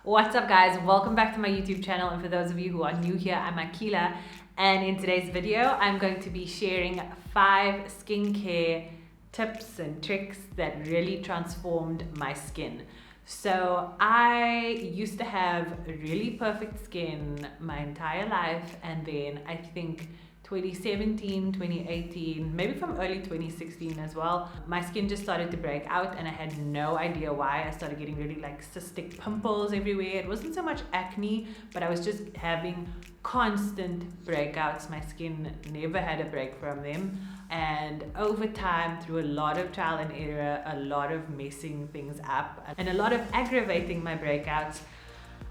What's up guys, welcome back to my YouTube channel, and for those of you who are new here, I'm Akila, and in today's video I'm going to be sharing 5 skincare tips and tricks that really transformed my skin. So I used to have really perfect skin my entire life, and then I think 2017, 2018, maybe from early 2016 as well, my skin just started to break out and I had no idea why. I started getting really like cystic pimples everywhere. It wasn't so much acne, but I was just having constant breakouts. My skin never had a break from them. And over time, through a lot of trial and error, a lot of messing things up, and a lot of aggravating my breakouts,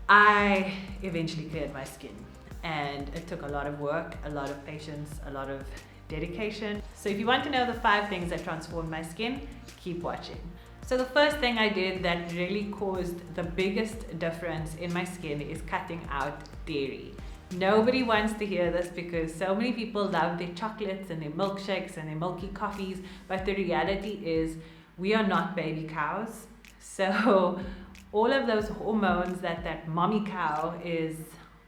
I eventually cleared my skin. And it took a lot of work, a lot of patience, a lot of dedication. So if you want to know the 5 things that transformed my skin, keep watching. So the first thing I did that really caused the biggest difference in my skin is cutting out dairy. Nobody wants to hear this because so many people love their chocolates and their milkshakes and their milky coffees, but the reality is we are not baby cows. So all of those hormones that mommy cow is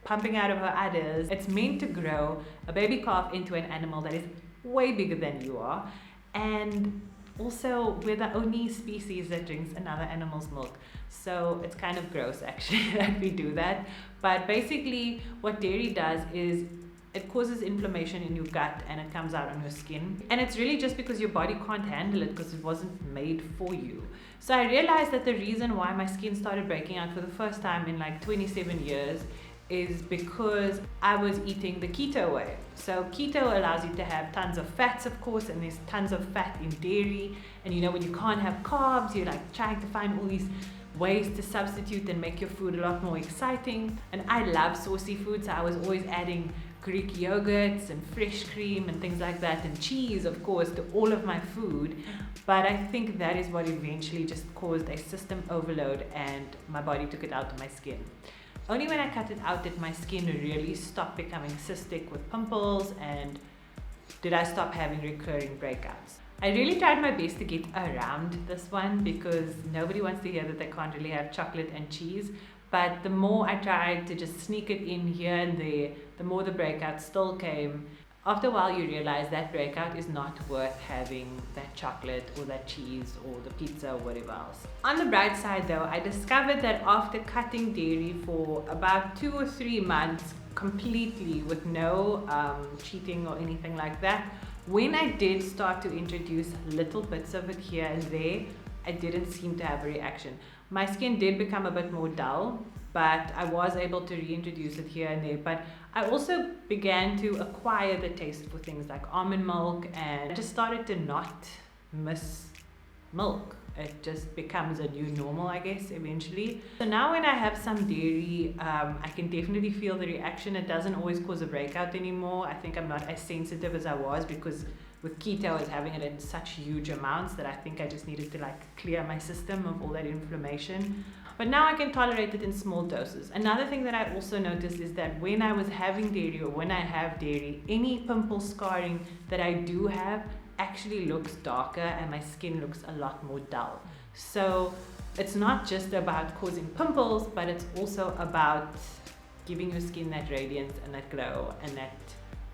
pumping out of her udders, it's meant to grow a baby calf into an animal that is way bigger than you are. And also, we're the only species that drinks another animal's milk. So it's kind of gross actually that we do that. But basically what dairy does is it causes inflammation in your gut and it comes out on your skin. And it's really just because your body can't handle it because it wasn't made for you. So I realized that the reason why my skin started breaking out for the first time in like 27 years is because I was eating the keto way. So keto allows you to have tons of fats, of course, and there's tons of fat in dairy. And you know, when you can't have carbs, you're like trying to find all these ways to substitute and make your food a lot more exciting. And I love saucy food, so I was always adding Greek yogurts and fresh cream and things like that, and cheese, of course, to all of my food. But I think that is what eventually just caused a system overload, and my body took it out of my skin. Only when I cut it out did my skin really stop becoming cystic with pimples, and did I stop having recurring breakouts. I really tried my best to get around this one because nobody wants to hear that they can't really have chocolate and cheese. But the more I tried to just sneak it in here and there, the more the breakouts still came. After a while, you realize that breakout is not worth having that chocolate or that cheese or the pizza or whatever else. On the bright side though, I discovered that after cutting dairy for about 2 or 3 months completely with no cheating or anything like that, when I did start to introduce little bits of it here and there, I didn't seem to have a reaction. My skin did become a bit more dull, but I was able to reintroduce it here and there. But I also began to acquire the taste for things like almond milk, and I just started to not miss milk. It just becomes a new normal, I guess, eventually. So now when I have some dairy, I can definitely feel the reaction. It doesn't always cause a breakout anymore. I think I'm not as sensitive as I was because with keto I was having it in such huge amounts that I think I just needed to like clear my system of all that inflammation. But now I can tolerate it in small doses. Another thing that I also noticed is that when I was having dairy, or when I have dairy, any pimple scarring that I do have actually looks darker and my skin looks a lot more dull. So it's not just about causing pimples, but it's also about giving your skin that radiance and that glow and that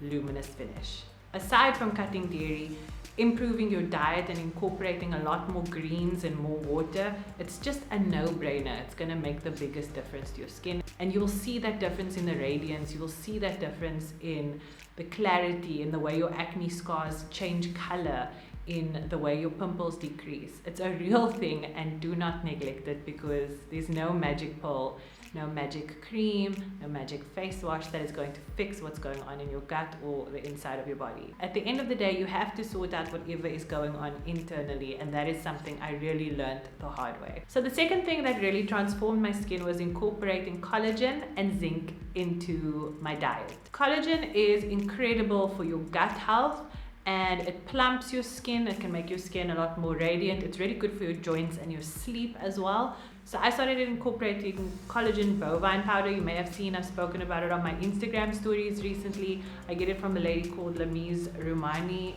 luminous finish. Aside from cutting dairy, improving your diet and incorporating a lot more greens and more water, it's just a no-brainer. It's going to make the biggest difference to your skin, and you'll see that difference in the radiance. You'll see that difference in the clarity, in the way your acne scars change color, in the way your pimples decrease. It's a real thing, and do not neglect it because there's no magic pill, no magic cream, no magic face wash that is going to fix what's going on in your gut or the inside of your body. At the end of the day, you have to sort out whatever is going on internally, and that is something I really learned the hard way. So the second thing that really transformed my skin was incorporating collagen and zinc into my diet. Collagen is incredible for your gut health, and it plumps your skin. It can make your skin a lot more radiant. It's really good for your joints and your sleep as well. So I started incorporating collagen bovine powder. You may have seen I've spoken about it on my Instagram stories recently. I get it from a lady called Lamise Rumani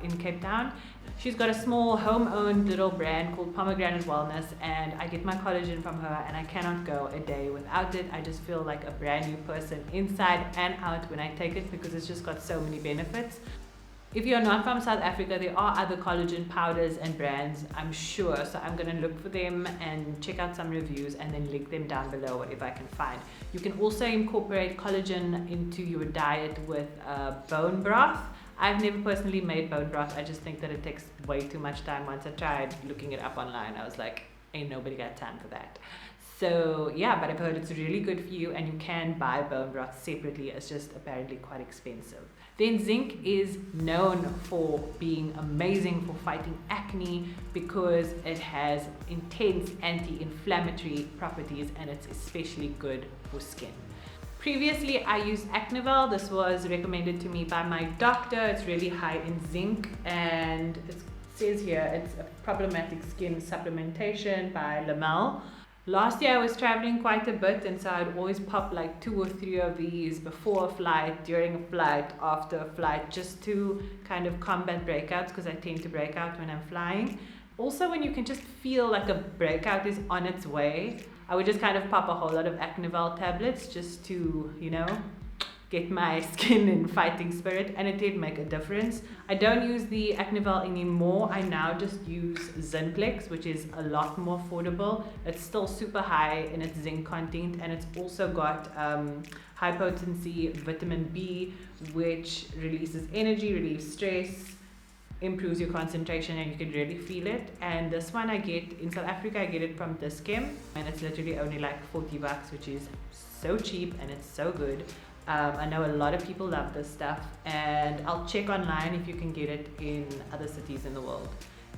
in Cape Town. She's got a small home-owned little brand called Pomegranate Wellness, and I get my collagen from her, and I cannot go a day without it. I just feel like a brand new person inside and out when I take it, because it's just got so many benefits. If you're not from South Africa, there are other collagen powders and brands, I'm sure. So I'm going to look for them and check out some reviews and then link them down below, whatever I can find. You can also incorporate collagen into your diet with bone broth. I've never personally made bone broth. I just think that it takes way too much time. Once I tried looking it up online, I was like, ain't nobody got time for that. So yeah, but I've heard it's really good for you, and you can buy bone broth separately. It's just apparently quite expensive. Then zinc is known for being amazing for fighting acne because it has intense anti-inflammatory properties, and it's especially good for skin. Previously, I used Acnevel. This was recommended to me by my doctor. It's really high in zinc, and it says here it's a problematic skin supplementation by Lamel. Last year I was traveling quite a bit, and so I'd always pop like 2 or 3 of these before a flight, during a flight, after a flight, just to kind of combat breakouts, because I tend to break out when I'm flying. Also, when you can just feel like a breakout is on its way, I would just kind of pop a whole lot of Acnevel tablets just to, you know, get my skin in fighting spirit, and it did make a difference. I don't use the Acnevel anymore. I now just use Zinc, which is a lot more affordable. It's still super high in its zinc content, and it's also got high potency vitamin B, which releases energy, relieves stress, improves your concentration, and you can really feel it. And this one I get in South Africa, I get it from Dischem, and it's literally only like 40 bucks, which is so cheap and it's so good. I know a lot of people love this stuff, and I'll check online if you can get it in other cities in the world.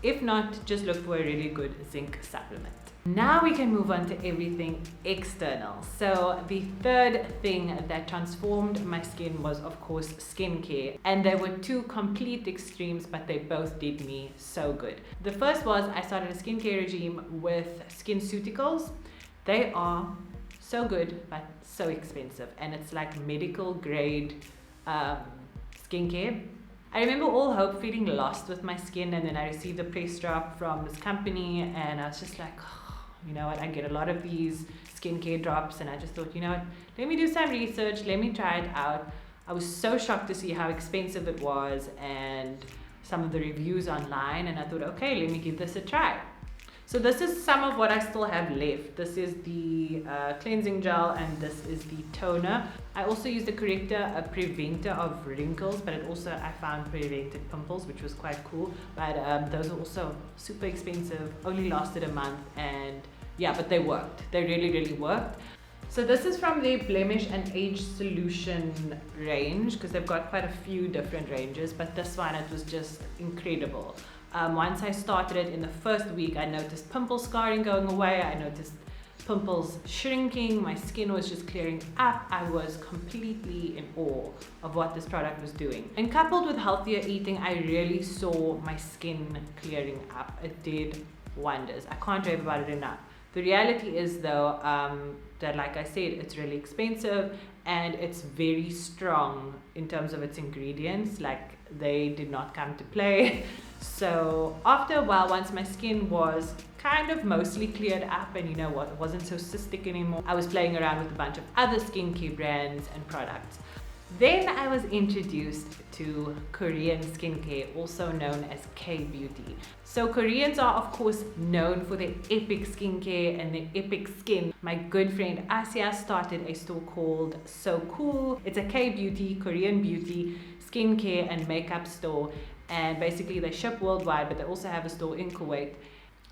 If not, just look for a really good zinc supplement. Now we can move on to everything external. So the third thing that transformed my skin was, of course, skincare. And there were 2 complete extremes, but they both did me so good. The first was I started a skincare regime with SkinCeuticals. They are so good, but so expensive, and it's like medical grade skincare. I remember all hope feeling lost with my skin, and then I received a press drop from this company, and I was just like, oh, you know what, I get a lot of these skincare drops, and I just thought, you know what, let me do some research, let me try it out. I was so shocked to see how expensive it was and some of the reviews online, and I thought, okay, let me give this a try. So this is some of what I still have left. This is the cleansing gel, and this is the toner. I also used a corrector, a preventer of wrinkles, but it also, I found, prevented pimples, which was quite cool. But those are also super expensive, only lasted a month, and yeah, but they worked. They really, really worked. So this is from the Blemish and Age Solution range, because they've got quite a few different ranges, but this one, it was just incredible. Once I started it, in the first week, I noticed pimple scarring going away. I noticed pimples shrinking. My skin was just clearing up. I was completely in awe of what this product was doing. And coupled with healthier eating, I really saw my skin clearing up. It did wonders. I can't rave about it enough. The reality is, though, that, like I said, it's really expensive, and it's very strong in terms of its ingredients. Like, they did not come to play. So after a while, once my skin was kind of mostly cleared up, and you know what, it wasn't so cystic anymore, I was playing around with a bunch of other skincare brands and products. Then I was introduced to Korean skincare, also known as K-beauty. So Koreans are, of course, known for their epic skincare and their epic skin. My good friend Asya started a store called So Cool. It's a K-beauty, Korean beauty, skincare and makeup store. And basically they ship worldwide, but they also have a store in Kuwait.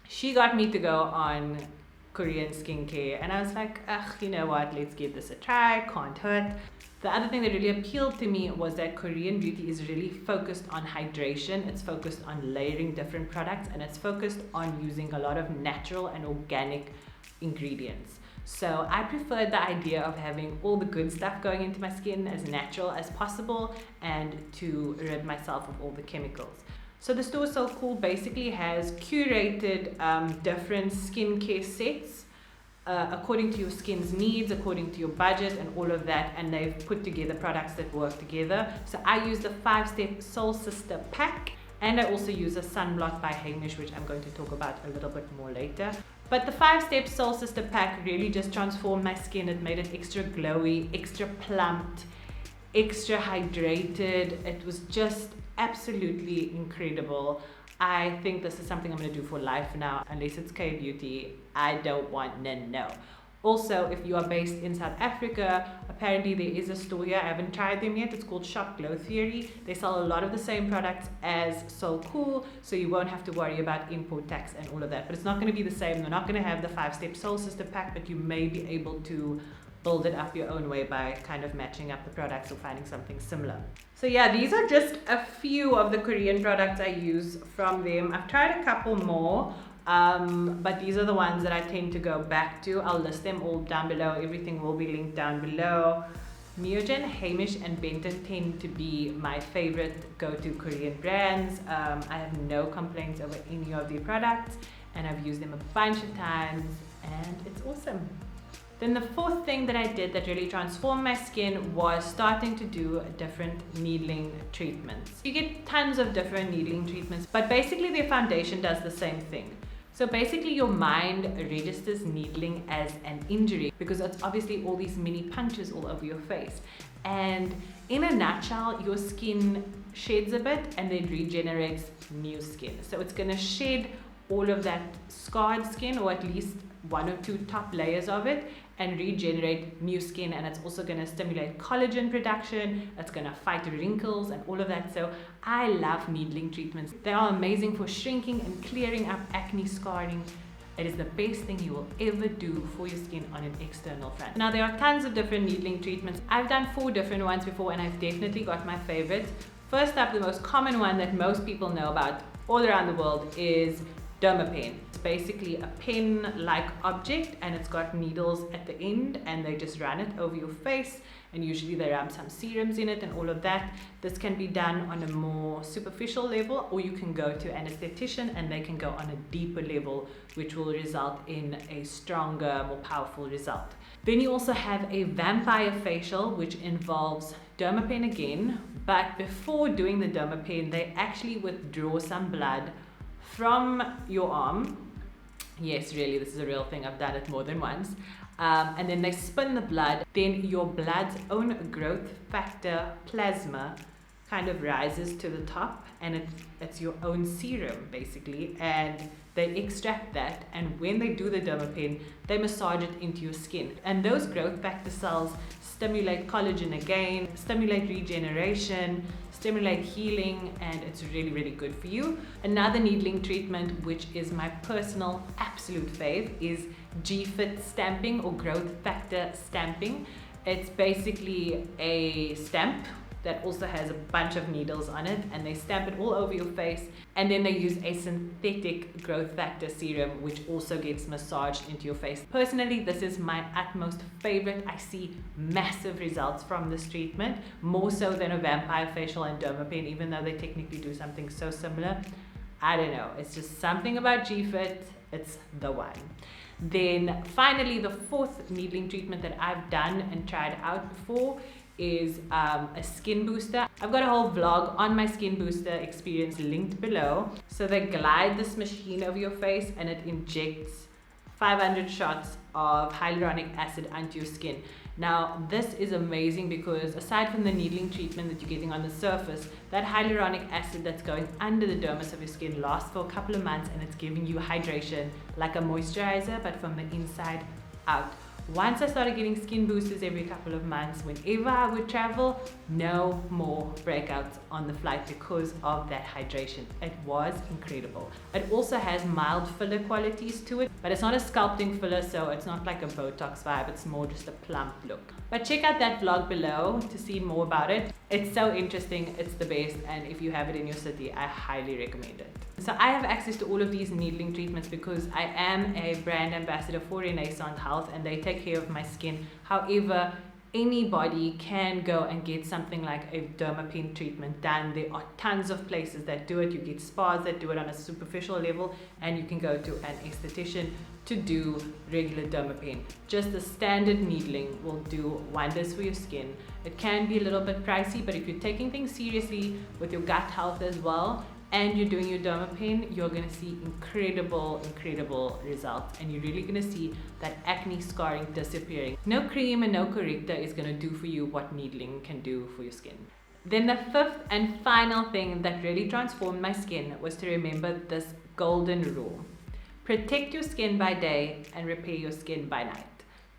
She got me to go on Korean skincare, and I was like, ugh, you know what, let's give this a try, can't hurt. The other thing that really appealed to me was that Korean beauty is really focused on hydration. It's focused on layering different products, and it's focused on using a lot of natural and organic ingredients. So I preferred the idea of having all the good stuff going into my skin as natural as possible, and to rid myself of all the chemicals. So the store So Cool basically has curated different skincare sets according to your skin's needs, according to your budget and all of that, and they've put together products that work together. So I use the 5-step Soul Sister pack, and I also use a sunblock by Hamish, which I'm going to talk about a little bit more later. But the 5-step Soul Sister pack really just transformed my skin. It made it extra glowy, extra plumped, extra hydrated. It was just absolutely incredible. I think this is something I'm going to do for life now. Unless it's K-Beauty, I don't want no. Also, if you are based in South Africa, apparently there is a store here. I haven't tried them yet. It's called Shop Glow Theory. They sell a lot of the same products as Soul Cool, so you won't have to worry about import tax and all of that. But it's not going to be the same. They're not going to have the 5-step Soul Sister pack, but you may be able to build it up your own way by kind of matching up the products or finding something similar. So yeah, these are just a few of the Korean products I use from them. I've tried a couple more, but these are the ones that I tend to go back to. I'll list them all down below. Everything will be linked down below. Neogen, Hamish and Benton tend to be my favorite go-to Korean brands. I have no complaints over any of their products, and I've used them a bunch of times and it's awesome. Then the fourth thing that I did that really transformed my skin was starting to do different needling treatments. You get tons of different needling treatments, but basically their foundation does the same thing. So basically your mind registers needling as an injury because it's obviously all these mini punctures all over your face. And in a nutshell, your skin sheds a bit and then regenerates new skin. So it's going to shed all of that scarred skin, or at least 1 or 2 top layers of it, and regenerate new skin. And it's also going to stimulate collagen production. It's going to fight wrinkles and all of that. So I love needling treatments. They are amazing for shrinking and clearing up acne scarring. It is the best thing you will ever do for your skin on an external front. Now there are tons of different needling treatments. I've done 4 different ones before and I've definitely got my favorites. First up, the most common one that most people know about all around the world is dermapen. It's basically a pen-like object and it's got needles at the end and they just run it over your face, and usually they rub some serums in it and all of that. This can be done on a more superficial level, or you can go to an esthetician and they can go on a deeper level, which will result in a stronger, more powerful result. Then you also have a vampire facial, which involves dermapen again, but before doing the dermapen, they actually withdraw some blood from your arm. Yes, really, this is a real thing. I've done it more than once. And then they spin the blood. Then your blood's own growth factor plasma kind of rises to the top, and it's your own serum basically, and they extract that, and when they do the dermapen, they massage it into your skin, and those growth factor cells stimulate collagen again, stimulate regeneration, stimulate healing, and it's really, really good for you. Another needling treatment, which is my personal absolute fave, is G-Fit stamping or growth factor stamping. It's basically a stamp that also has a bunch of needles on it, and they stamp it all over your face, and then they use a synthetic growth factor serum which also gets massaged into your face. Personally, this is my utmost favorite. I see massive results from this treatment, more so than a vampire facial and dermapen, even though they technically do something so similar. I don't know, it's just something about G-Fit, it's the one. Then finally, the fourth needling treatment that I've done and tried out before is a skin booster. I've got a whole vlog on my skin booster experience linked below. So they glide this machine over your face and it injects 500 shots of hyaluronic acid onto your skin. Now this is amazing because aside from the needling treatment that you're getting on the surface, that hyaluronic acid that's going under the dermis of your skin lasts for a couple of months, and it's giving you hydration like a moisturizer but from the inside out. Once I started getting skin boosters every couple of months, whenever I would travel, no more breakouts on the flight because of that hydration. It was incredible. It also has mild filler qualities to it, but it's not a sculpting filler, so it's not like a Botox vibe, it's more just a plump look. But check out that vlog below to see more about it. It's so interesting, it's the best, and if you have it in your city, I highly recommend it. So I have access to all of these needling treatments because I am a brand ambassador for Renaissance Health and they take care of my skin. However, anybody can go and get something like a dermapen treatment done. There are tons of places that do it. You get spas that do it on a superficial level, and you can go to an esthetician to do regular dermapen. Just the standard needling will do wonders for your skin. It can be a little bit pricey, but if you're taking things seriously with your gut health as well, and you're doing your dermapen, you're gonna see incredible results, and you're really gonna see that acne scarring disappearing. No cream and no corrector is gonna do for you what needling can do for your skin. Then the fifth and final thing that really transformed my skin was to remember this golden rule. Protect your skin by day and repair your skin by night.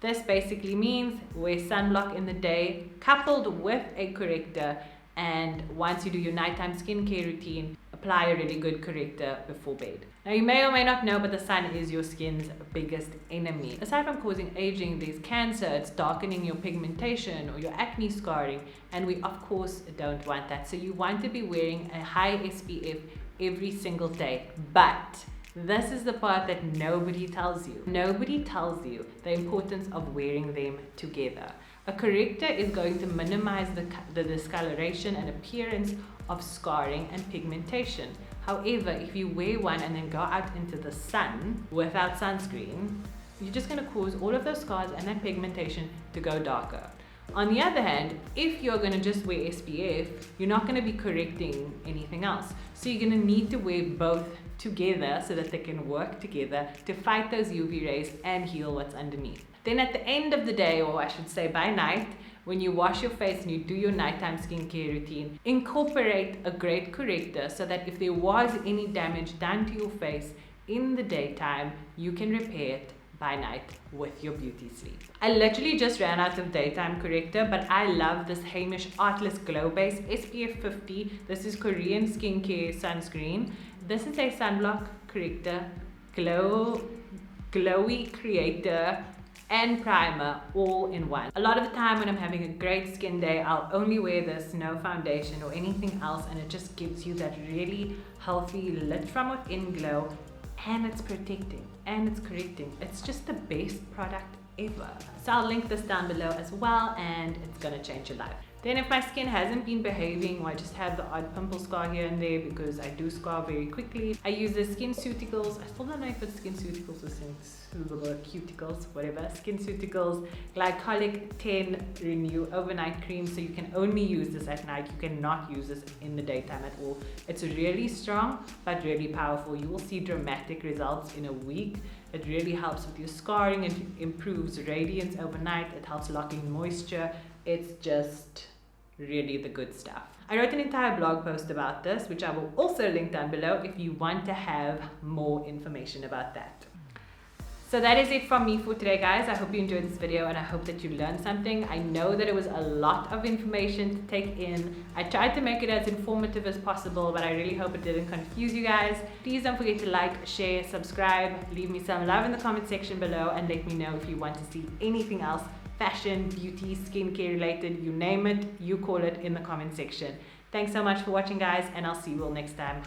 This basically means wear sunblock in the day coupled with a corrector, and once you do your nighttime skincare routine, apply a really good corrector before bed. Now you may or may not know, but the sun is your skin's biggest enemy. Aside from causing aging, there's cancer, it's darkening your pigmentation or your acne scarring, and we of course don't want that. So you want to be wearing a high SPF every single day. But this is the part that nobody tells you. Nobody tells you the importance of wearing them together. A corrector is going to minimize the discoloration and appearance of scarring and pigmentation. However, if you wear one and then go out into the sun without sunscreen, you're just going to cause all of those scars and that pigmentation to go darker. On the other hand, if you're going to just wear SPF, you're not going to be correcting anything else. So you're going to need to wear both together so that they can work together to fight those UV rays and heal what's underneath. Then at the end of the day, or I should say by night, when you wash your face and you do your nighttime skincare routine, incorporate a great corrector so that if there was any damage done to your face in the daytime, you can repair it by night with your beauty sleep. I literally just ran out of daytime corrector, but I love this Hamish Artless Glow Base SPF 50. This is Korean skincare sunscreen. This is a sunblock corrector, glowy creator, and primer all in one. A lot of the time when I'm having a great skin day, I'll only wear this, no foundation or anything else, and it just gives you that really healthy lit from within glow, and it's protecting and it's correcting. It's just the best product ever. So I'll link this down below as well, and it's gonna change your life. Then if my skin hasn't been behaving, or I just have the odd pimple scar here and there, because I do scar very quickly, I use the SkinCeuticals. I still don't know if it's SkinCeuticals or cuticles, whatever. SkinCeuticals Glycolic 10 Renew Overnight Cream. So you can only use this at night. You cannot use this in the daytime at all. It's really strong, but really powerful. You will see dramatic results in a week. It really helps with your scarring. It improves radiance overnight. It helps lock in moisture. It's just really the good stuff. I wrote an entire blog post about this, which I will also link down below if you want to have more information about that. So that is it from me for today, guys. I hope you enjoyed this video, and I hope that you learned something. I know that it was a lot of information to take in. I tried to make it as informative as possible, but I really hope it didn't confuse you guys. Please don't forget to like, share, subscribe, leave me some love in the comment section below, and let me know if you want to see anything else fashion, beauty, skincare related, you name it, you call it, in the comment section. Thanks so much for watching, guys, and I'll see you all next time.